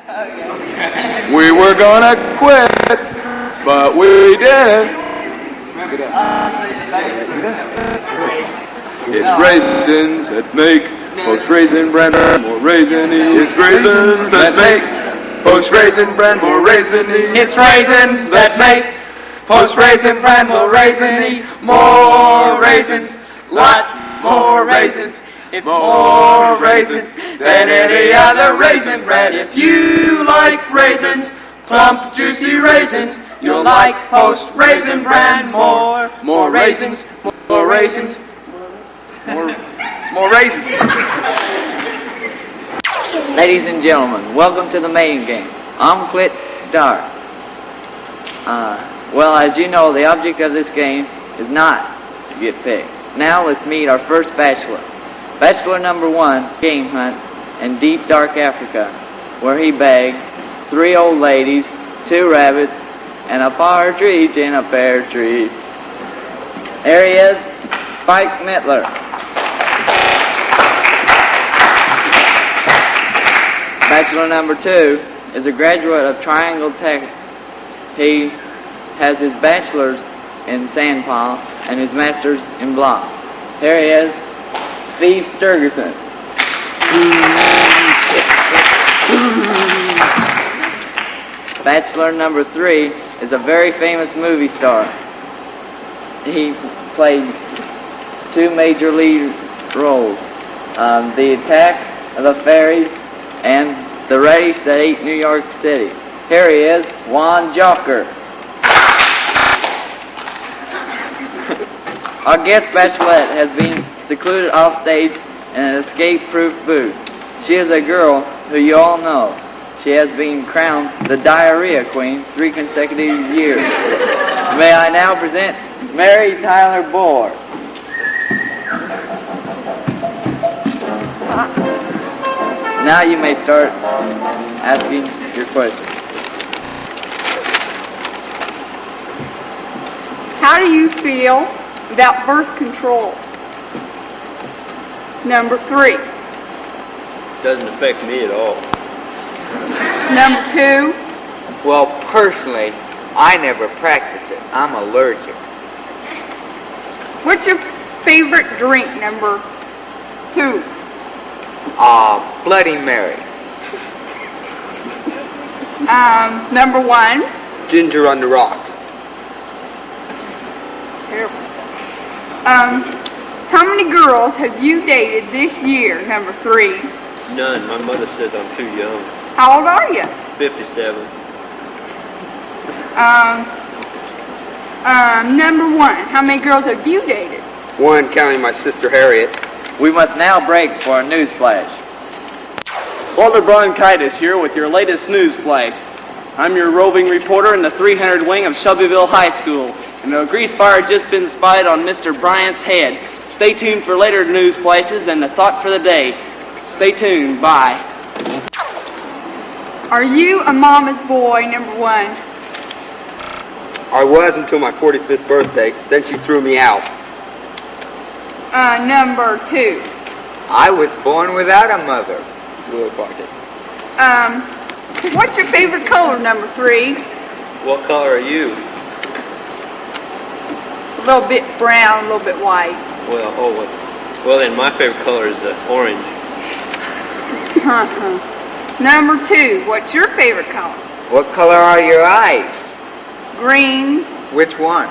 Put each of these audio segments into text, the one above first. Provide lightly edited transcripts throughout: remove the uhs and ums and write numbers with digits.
We were gonna quit, but we didn't. It's raisins that make post-raisin bran more raisiny. It's raisins that make post-raisin bran more raisiny. It's raisins that make post-raisin bran more raisiny. More raisins, lots more raisins. It's more raisins than any other raisin bread. If you like raisins, plump, juicy raisins, you'll like post-raisin bran more. More raisins, more raisins, more raisins. Ladies and gentlemen, welcome to the main game. I'm Clit Dart. Well, as you know, the object of this game is not to get picked. Now let's meet our first bachelor. Bachelor number 1, game hunt in deep dark Africa, where he bagged 3 old ladies, 2 rabbits, and a partridge in a pear tree. There he is, Spike Mittler. Bachelor number 2 is a graduate of Triangle Tech. He has his bachelor's in sandpile and his master's in block. Here he is, Steve Sturgerson. Bachelor number 3 is a very famous movie star. He played 2 major lead roles, The Attack of the Fairies and The Race That Ate New York City. Here he is, Juan Joker. Our guest bachelorette has been secluded off stage in an escape-proof booth. She is a girl who you all know. She has been crowned the Diarrhea Queen 3 consecutive years. May I now present Mary Tyler Bohr. Now you may start asking your question. How do you feel about birth control? Number 3. Doesn't affect me at all. Number 2. Well, personally, I never practice it. I'm allergic. What's your favorite drink? Number 2. Bloody Mary. Number 1. Ginger on the rocks. Terrible stuff. How many girls have you dated this year? Number 3. None. My mother says I'm too young. How old are you? 57. Number 1. How many girls have you dated? 1, counting my sister Harriet. We must now break for a news flash. Walter Bronchitis here with your latest news flash. I'm your roving reporter in the 300 wing of Shelbyville High School, and a grease fire has just been spied on Mr. Bryant's head. Stay tuned for later news flashes and the thought for the day. Stay tuned. Bye. Are you a mama's boy? Number 1. I was until my 45th birthday. Then she threw me out. Number 2. I was born without a mother. Look like it. What's your favorite color? Number 3. What color are you? A little bit brown, a little bit white. Well, then my favorite color is orange. Number 2. What's your favorite color? What color are your eyes? Green. Which one?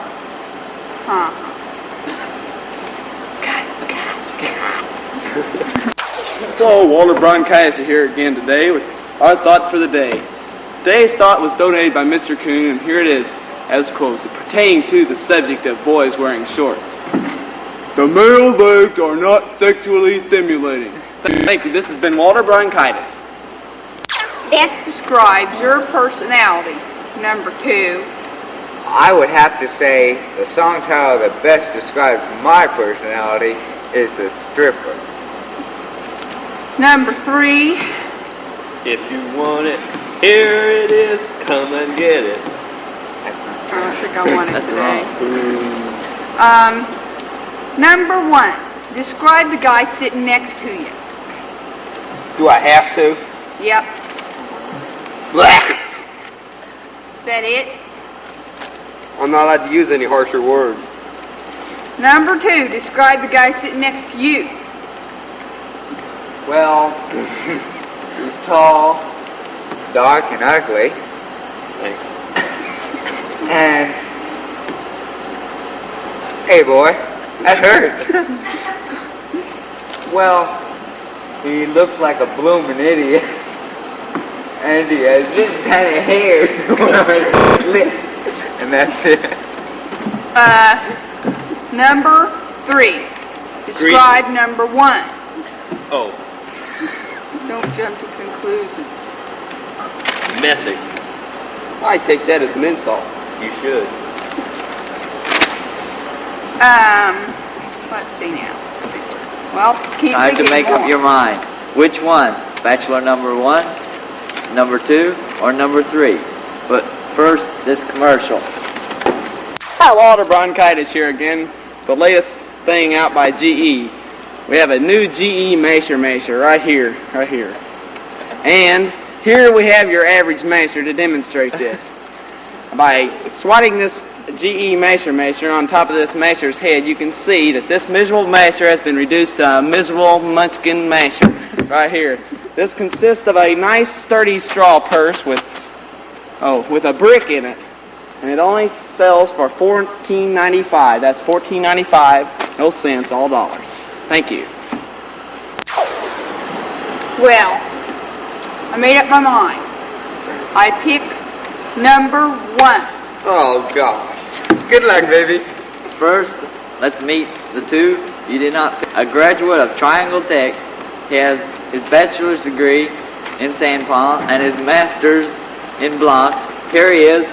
So, Walter Bronchitis here again today with our thought for the day. Today's thought was donated by Mr. Kuhn, and here it is, as quotes, pertaining to the subject of boys wearing shorts. The male legs are not sexually stimulating. Thank you. This has been Walter Bronchitis. Best describes your personality. Number 2. I would have to say the song title that best describes my personality is The Stripper. Number 3. If you want it, here it is. Come and get it. I don't think I want it That's today. wrong. Number 1. Describe the guy sitting next to you. Do I have to? Yep. Black. Is that it? I'm not allowed to use any harsher words. Number 2, describe the guy sitting next to you. Well, he's tall, dark, and ugly. Thanks. And hey, boy, that hurts. Well, he looks like a blooming idiot, and he has this kind of hairs going on his lips, and that's it. Number 3, describe number 1. Oh, Don't jump to conclusions. method. I take that as an insult. You should. Let's see now. Well, can't Time think to make anymore. up your mind. Which one? Bachelor number 1, number 2, or number 3? But first, this commercial. Water bronchitis here again. The latest thing out by GE. We have a new GE Macer right here. And here we have your average Macer to demonstrate this. By swatting this GE Macer on top of this Macer's head, you can see that this miserable Macer has been reduced to a miserable Munchkin Macer right here. This consists of a nice sturdy straw purse with a brick in it. And it only sells for $14.95. That's $14.95, no cents, all dollars. Thank you. Well, I made up my mind. I pick number 1. Oh, gosh. Good luck, baby. First, let's meet the 2 you did not pick. A graduate of Triangle Tech. He has his bachelor's degree in sandpawn and his master's in blocks. Here he is,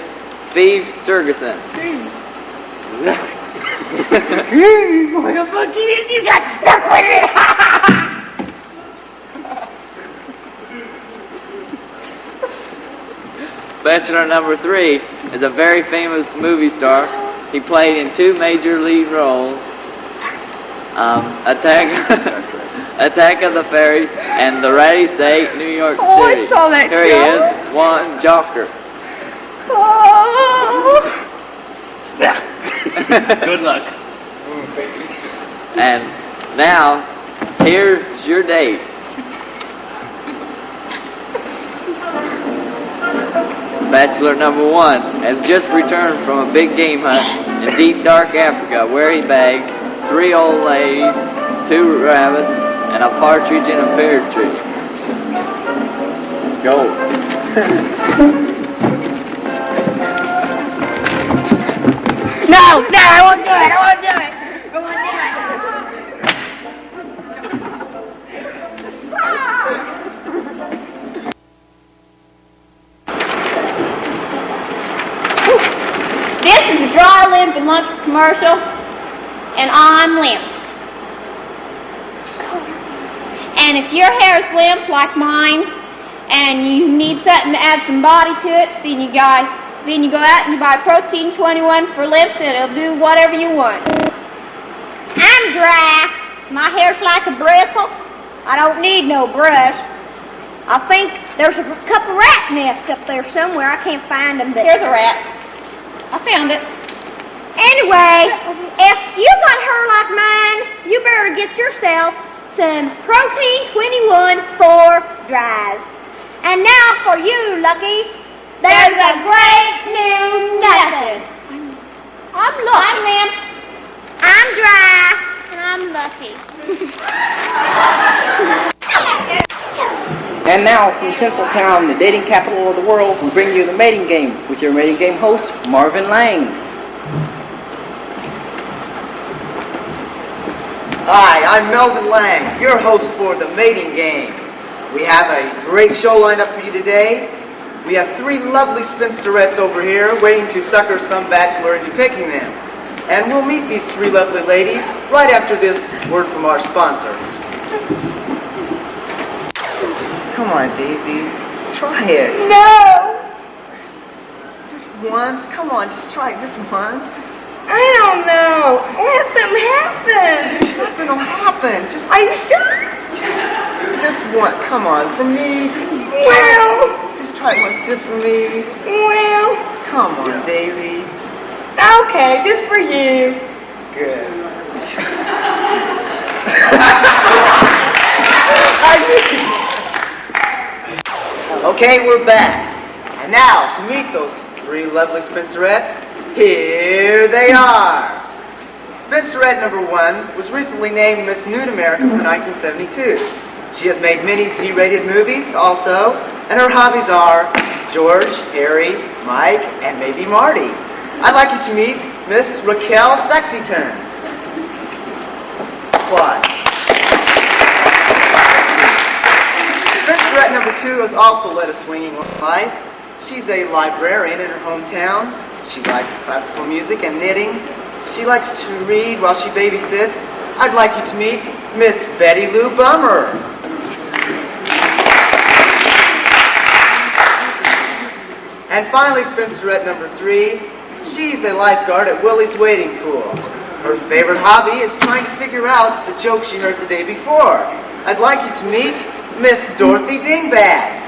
Steve Sturgeson. What the fuck you got stuck with it? Bachelor number 3 is a very famous movie star. He played in 2 major lead roles, Attack of the Fairies and The Ratty Snake, New York City. Oh, I saw that Here show. he is, Juan Joker. Oh. Good luck. And now, here's your date. Bachelor number 1 has just returned from a big game hunt in deep dark Africa where he bagged 3 old ladies, 2 rabbits, and a partridge in a pear tree. Go. No, I won't do it. This is a dry limp and lunch commercial, and I'm limp. And if your hair is limp like mine, and you need something to add some body to it, then you go out and you buy Protein 21 for limps, and it'll do whatever you want. I'm dry. My hair's like a bristle. I don't need no brush. I think there's a couple rat nests up there somewhere. I can't find them, but here's a rat. I found it. Anyway, if you got hair like mine, you better get yourself some Protein 21 for dries. And now for you, Lucky, there's a great new nothing. I'm limp. I'm dry. And I'm lucky. And now from Tinseltown, the dating capital of the world, we bring you the mating game with your mating game host, Marvin Lang. Hi, I'm Melvin Lang, your host for the mating game. We have a great show lined up for you today. We have 3 lovely spinsterettes over here waiting to sucker some bachelor into picking them. And we'll meet these 3 lovely ladies right after this word from our sponsor. Come on, Daisy. Try it. No. Just once. Come on, just try it just once. I don't know. What if something happens? Nothing will happen. Are you sure? Just one. Come on, for me. Just Well. try thought it was just for me. Well, Come on, Daisy. okay, just for you. Good. Okay, we're back. And now, to meet those three lovely spinsterettes, here they are. Spinsterette number 1 was recently named Miss Nude America for 1972. She has made many Z-rated movies also, and her hobbies are George, Harry, Mike, and maybe Marty. I'd like you to meet Miss Raquel Sexyton. Applause. Spinsterette number 2 has also led a swinging life. She's a librarian in her hometown. She likes classical music and knitting. She likes to read while she babysits. I'd like you to meet Miss Betty Lou Bummer. And finally, spinsterette number 3. She's a lifeguard at Willie's Wading Pool. Her favorite hobby is trying to figure out the joke she heard the day before. I'd like you to meet Miss Dorothy Dingbat.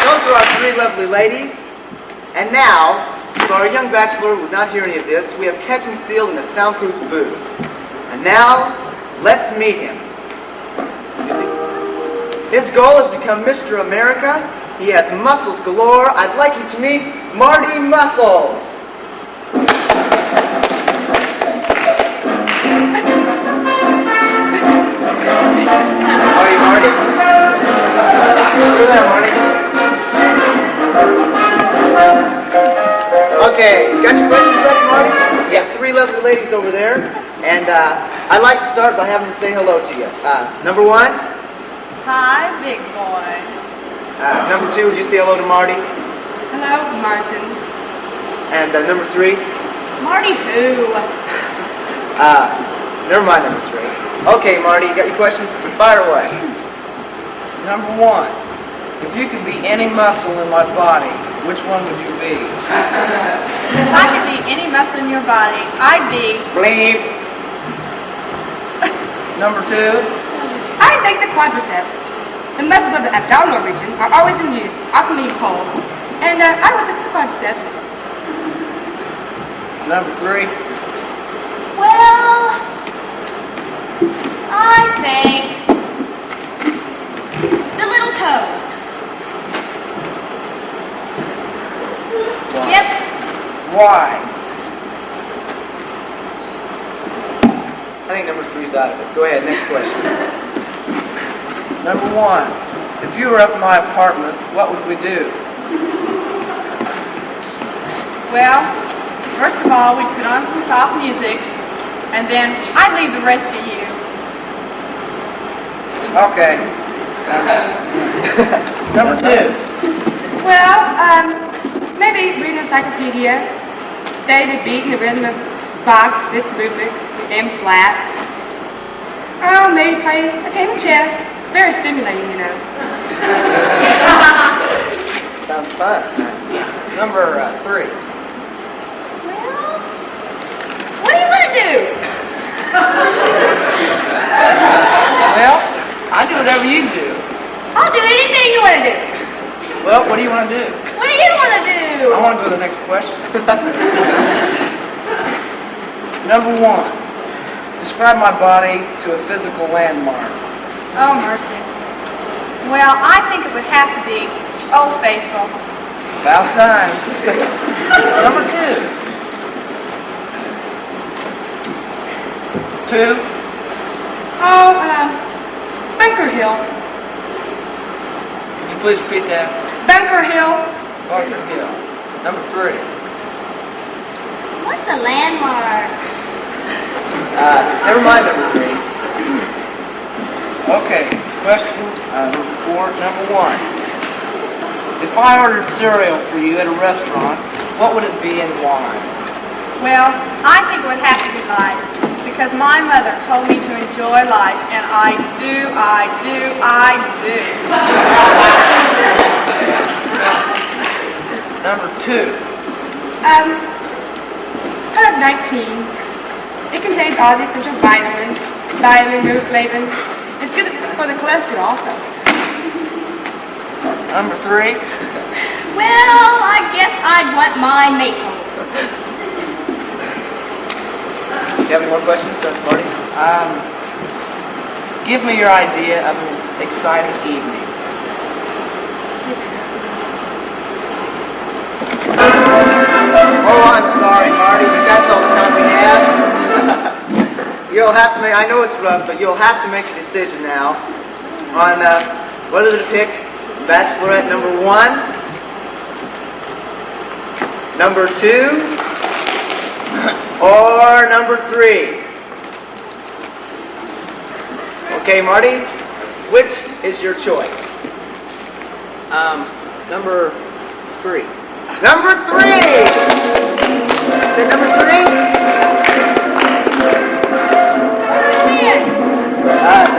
Those are our 3 lovely ladies. And now, so our young bachelor would not hear any of this, we have kept him sealed in a soundproof booth. And now, let's meet him. His goal is to become Mr. America. He has muscles galore. I'd like you to meet Marty Muscles. How are you, Marty? Over there, Marty. Okay, got your questions ready, Marty? You have 3 lovely ladies over there, and I'd like to start by having them say hello to you. Number 1. Hi, big boy. Number 2, would you say hello to Marty? Hello, Martin. And number 3? Marty who? Never mind number 3. Okay, Marty, you got your questions? Fire away. Number 1. If you could be any muscle in my body, which one would you be? If I could be any muscle in your body, I'd be... Bleep. Number 2. I think the quadriceps. The muscles of the abdominal region are always in use, often being pulled. And I was at the quadriceps. Number 3. Well, I think the little toe. Why? Yep. Why? I think number 3's out of it. Go ahead, next question. Number 1. If you were up in my apartment, what would we do? Well, first of all, we'd put on some soft music, and then I'd leave the rest to you. Okay. Number 2. Well, maybe read an encyclopedia, study the beat and the rhythm of Bach's Fifth Rubric, M flat. Oh, maybe play a game of chess. Very stimulating, you know. Sounds fun. Number 3. Well, what do you want to do? Well, I do whatever you do. I'll do anything you want to do. Well, what do you want to do? What do you want to do? I want to go to the next question. Number 1. Describe my body to a physical landmark. Oh, mercy. Well, I think it would have to be Old Faithful. About time. Number 2. 2. Oh, Bunker Hill. Could you please repeat that? Bunker Hill. Bunker Hill. Number 3. What's a landmark? Never mind number 3. Okay, question number 4. Number 1. If I ordered cereal for you at a restaurant, what would it be and why? Well, I think it would have to be life, because my mother told me to enjoy life, and I do. Number 2. Product 19. It contains all the essential vitamins, thiamine, riboflavin. It's good for the cholesterol also. Number 3. Well, I guess I'd let mine make home. Do you have any more questions, Marty? Give me your idea of an exciting evening. Oh, I'm sorry, Marty, but that's all the time we have. You'll have to make, I know it's rough, but you'll have to make a decision now on whether to pick Bachelorette number 1, number 2, or number 3. Okay, Marty, which is your choice? Number 3. Number 3! Say number 3?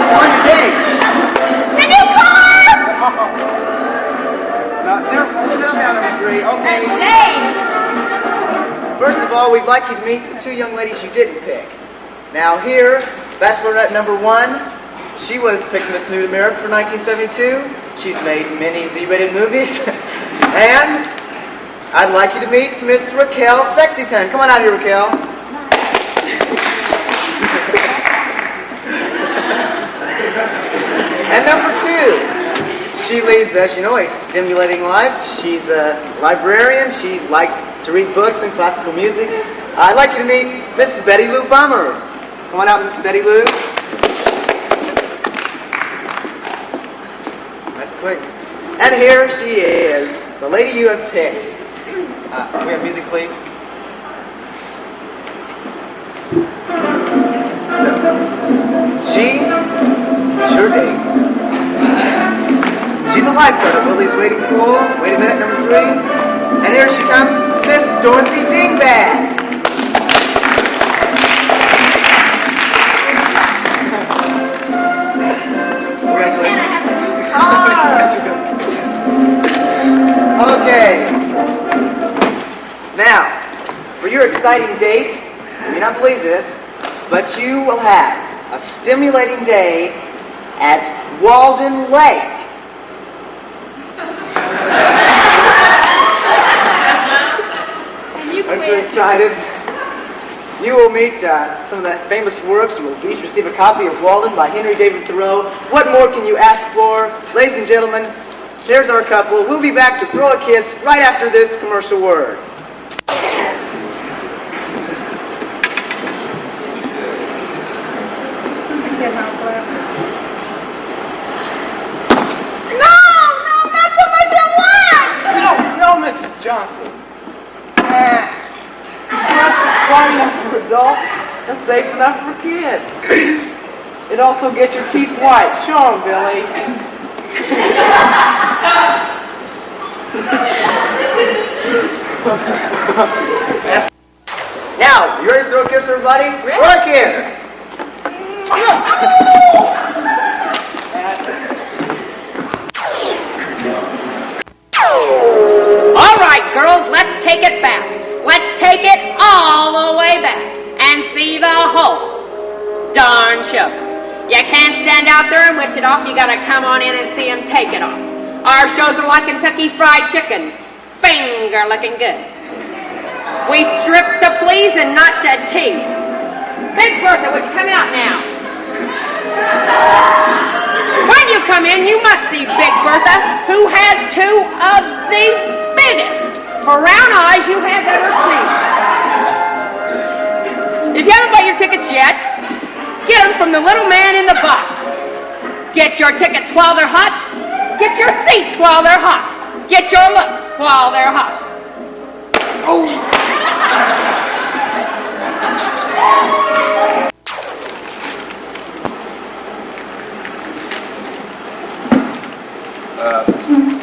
On the date. The new car! No, settle down, number 3. Okay. Dave! First of all, we'd like you to meet the 2 young ladies you didn't pick. Now here, Bachelorette number 1, she was picked Miss Nude America for 1972. She's made many Z-rated movies. And I'd like you to meet Miss Raquel Sexyton. Come on out here, Raquel. And number 2, she leads, as you know, a stimulating life. She's a librarian. She likes to read books and classical music. I'd like you to meet Miss Betty Lou Bummer. Come on out, Miss Betty Lou. Nice quick. And here she is, the lady you have picked. Can we have music, please? She sure dates. She's a lifeguard at Willie's Waiting Pool. Wait a minute, number 3. And here she comes, Miss Dorothy Dingbat. Okay. Now, for your exciting date, you may not believe this, but you will have a stimulating day at Walden Lake. Aren't you excited? You will meet some of the famous works. You will each receive a copy of Walden by Henry David Thoreau. What more can you ask for? Ladies and gentlemen, there's our couple. We'll be back to throw a kiss right after this commercial word. No, Mrs. Johnson. That's smart enough for adults and safe enough for kids. It also gets your teeth white. Show 'em, Billy. Now, you ready to throw a kiss, everybody? Throw a kiss. All right, girls, let's take it back. Let's take it all the way back and see the whole darn show. You can't stand out there and wish it off. You gotta come on in and see them take it off. Our shows are like Kentucky Fried Chicken. Finger looking good. We strip to please and not to tease. Big Bertha, would you come out now? When you come in, you must see Big Bertha, who has 2 of the biggest brown eyes you have ever seen. If you haven't bought your tickets yet, get them from the little man in the box. Get your tickets while they're hot. Get your seats while they're hot. Get your looks while they're hot.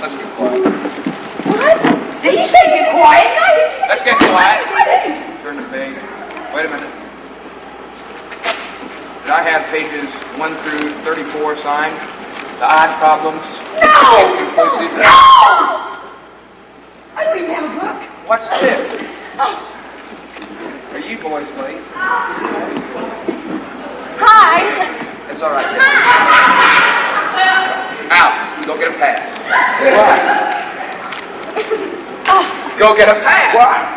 Let's get quiet. What? Did he say get quiet? No, Let's get quiet. Turn the page. Wait a minute. Did I have pages 1 through 34 signed? The odd problems? No! Inconclusive? No! I don't even have a book. What's this? Oh. Are you boys late? Hi. It's all right. Now, go get a pass. Why? Go get a pass. Why?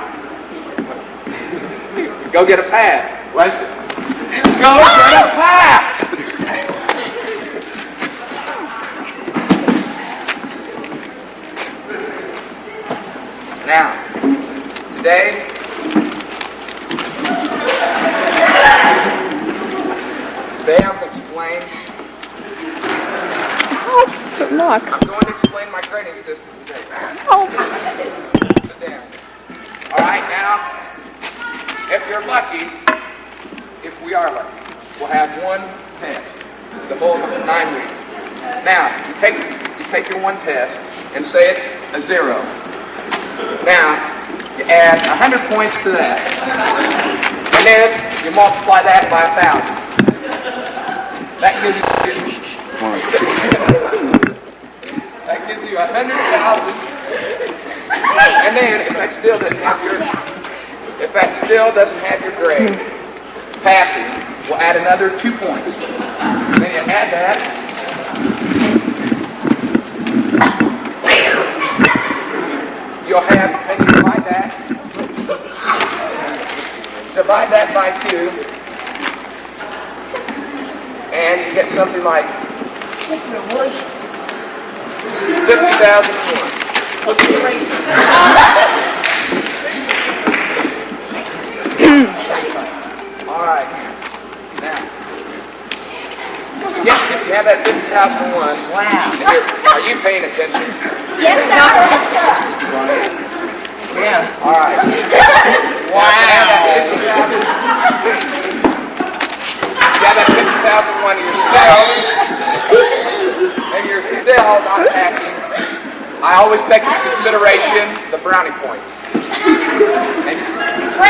Go get a pass. What? Go get a pass. Now, today, I'm going to explain. Oh, good luck. I'm going to explain my grading system today. Oh. Sit down. All right, now, if you're lucky, if we are lucky, we'll have one test the whole 9 weeks. Now, you take your one test and say it's a 0. Now, you add 100 points to that. And then you multiply that by 1,000. That gives you 100,000. And then if that still doesn't have your grade, passing, we'll add another 2 points. And then you add that. You'll have, and you divide that by 2, and you get something like 50,000 points. All right. Now, if you have that 50,001, wow. Are you paying attention? Yes, sir. Yeah. All right. Wow. You have that 50,001 and you're still not passing. I always take into consideration the brownie points. And so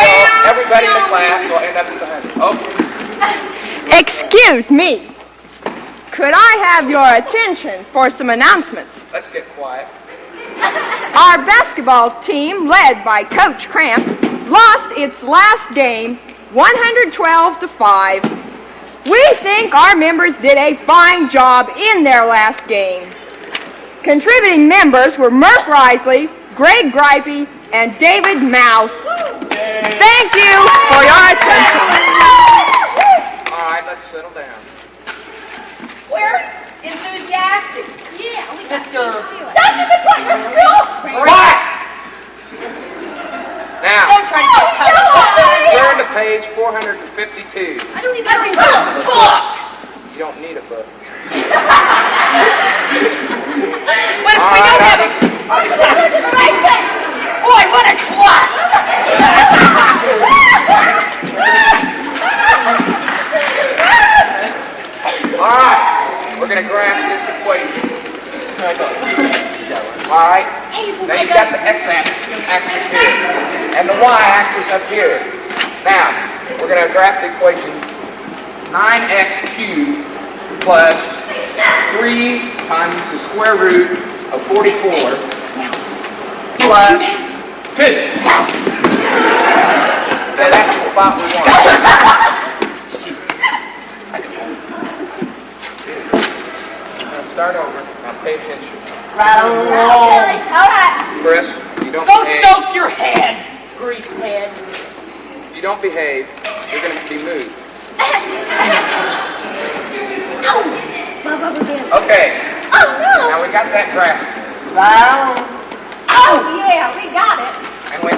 everybody in the class will end up with 100. Okay. Excuse me. Could I have your attention for some announcements? Let's get quiet. Our basketball team, led by Coach Cramp, lost its last game 112-5. We think our members did a fine job in their last game. Contributing members were Murph Risley, Greg Gripey, and David Mouse. Thank you for your attention. All right, let's settle down. We're enthusiastic. Yeah, we got Mr. That's a good point. Let's go. Quiet! Now, Don't try to turn to page 452. I don't even have a book. You don't need a book. What if we don't have a... Boy, what a twat! All right, we're going to graph this equation. All right, now you've got the x-axis here, and the y-axis up here. Now, we're going to graph the equation 9x cubed plus 3 times the square root of 44 plus 2. Now that's the spot we want. Now start over. Now pay attention. Right on. All right. Chris, you don't Go behave. stoke your head, grease head. If you don't behave, you're going to be moved. Okay. Oh, no. Now we got that graph. Right on. Oh, yeah, we got it. And we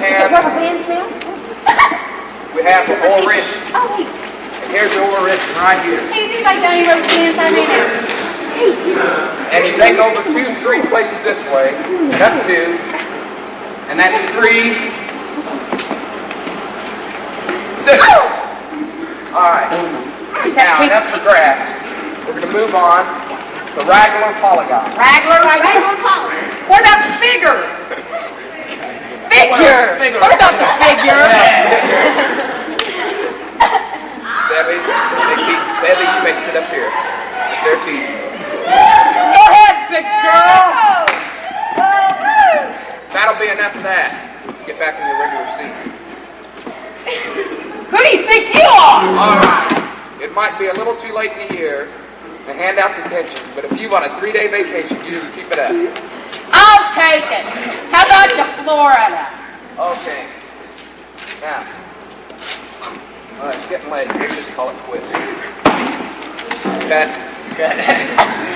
have the oil rich. Oh, wait. And here's the oil rich right here. Hey, these like Johnny Rose dance I made now. And you take over 3 places this way, and up 2, and that's 3. This. All right. Now, enough for graphs. We're going to move on to Agler polygon. Agler. What about the figure? Figure. What about the figure? Debbie, you may sit up here. They're teasing. Go ahead, big girl. That'll be enough of that. Get back in your regular seat. Who do you think you are? All right. It might be a little too late in the year, to hand out detention, but if you want a 3-day vacation, you just keep it up. I'll take it. How about to Florida? Okay. Now, it's getting late. Let's just call it quits. Cut.